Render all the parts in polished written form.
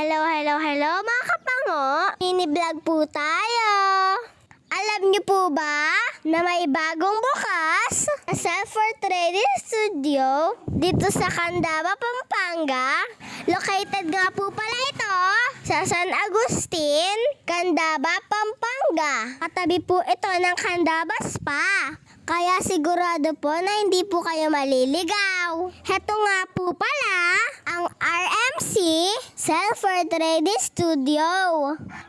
Hello mga kapango! Mini-vlog po tayo! Alam niyo po ba na may bagong bukas na self-portrait studio dito sa Candaba, Pampanga? Located nga po pala ito sa San Agustin, Candaba, Pampanga. Katabi po ito ng Candaba Spa. Kaya sigurado po na hindi po kayo maliligaw. Heto nga po pala ang RMC Self-Portrait Studio.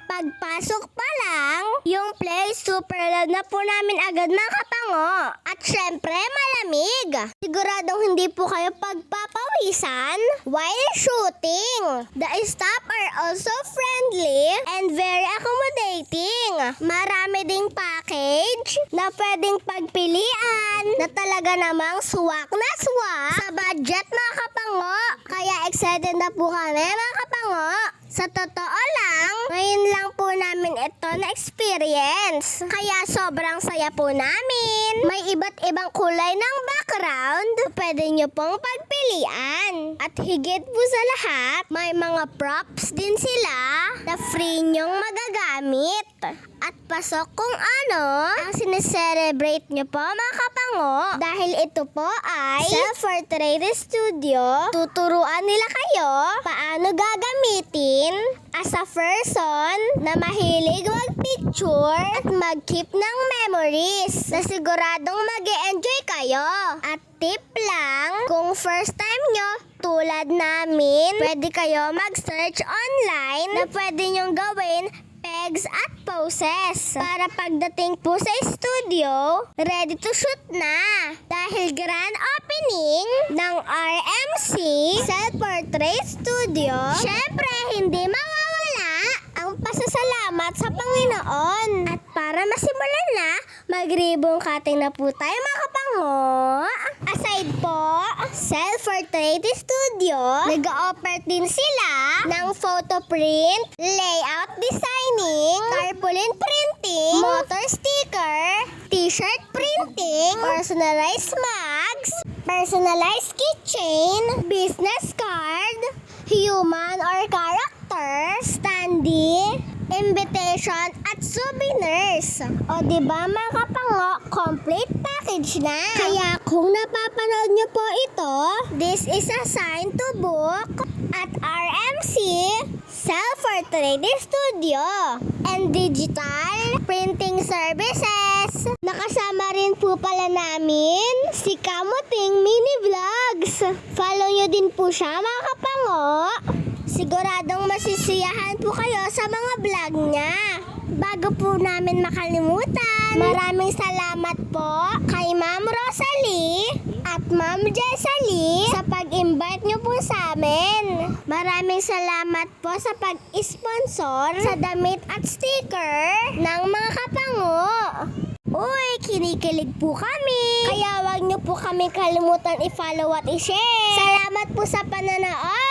Pagpasok pa lang, yung place super love na po namin agad mga kapango. At syempre malamig. Siguradong hindi po kayo pagpapawisan while shooting. The staff are also friendly and very accommodating. Marami ding package na pwedeng pagpilian na talaga namang swak na swak sa budget mga kapango. Kaya excited na po kami mga kapango. Sa totoo lang, ngayon lang po namin ito na experience. Kaya sobrang saya po namin. May iba't ibang kulay ng background. Pwede nyo pong pagpilian. At higit po sa lahat, may mga props din sila na free nyong magagamit. At pasok kung ano ang sineselebrate nyo po mga kapango. Dahil ito po ay Self-Portrait Studio. Tuturuan nila kayo paano gagamitin as a person na mahilig mag-picture at mag-keep ng memories na siguradong mag-e-enjoy kayo. At tip lang, kung first time nyo tulad namin, pwede kayo mag-search online na pwede nyong gawin pegs at poses para pagdating po sa studio, ready to shoot na. Dahil grand opening ng RMC Self-Portrait Studio, syempre hindi mawawala ang pasasalamat sa Panginoon. At para masimulan na, mag-ribbon cutting na po tayo mga kapango. Aside po, Self-Portrait Studio, nag-offer din sila ng photo print, layout designing, tarpaulin printing, motor sticker, t-shirt printing, personalized mugs, personalized keychain, business card, human or character, standee, invitation at souvenirs. O diba mga kapango, complete package na. Kaya kung napapanood nyo po ito, this is a sign to book at RMC Self-Portrait Studio and Digital Printing Services. Nakasama rin po pala namin si Kamuting Mini Vlogs. Follow nyo din po siya mga kapango. Siguradong masisiyahan po kayo sa mga vlog niya. Bago po namin makalimutan, maraming salamat po kay Ma'am Rosalie at Ma'am Jessalie sa pag-invite nyo po sa amin. Maraming salamat po sa pag-sponsor sa damit at sticker ng mga kapango. Uy, kinikilig po kami. Kaya wag nyo po kami kalimutan i-follow at i-share. Salamat po sa pananood.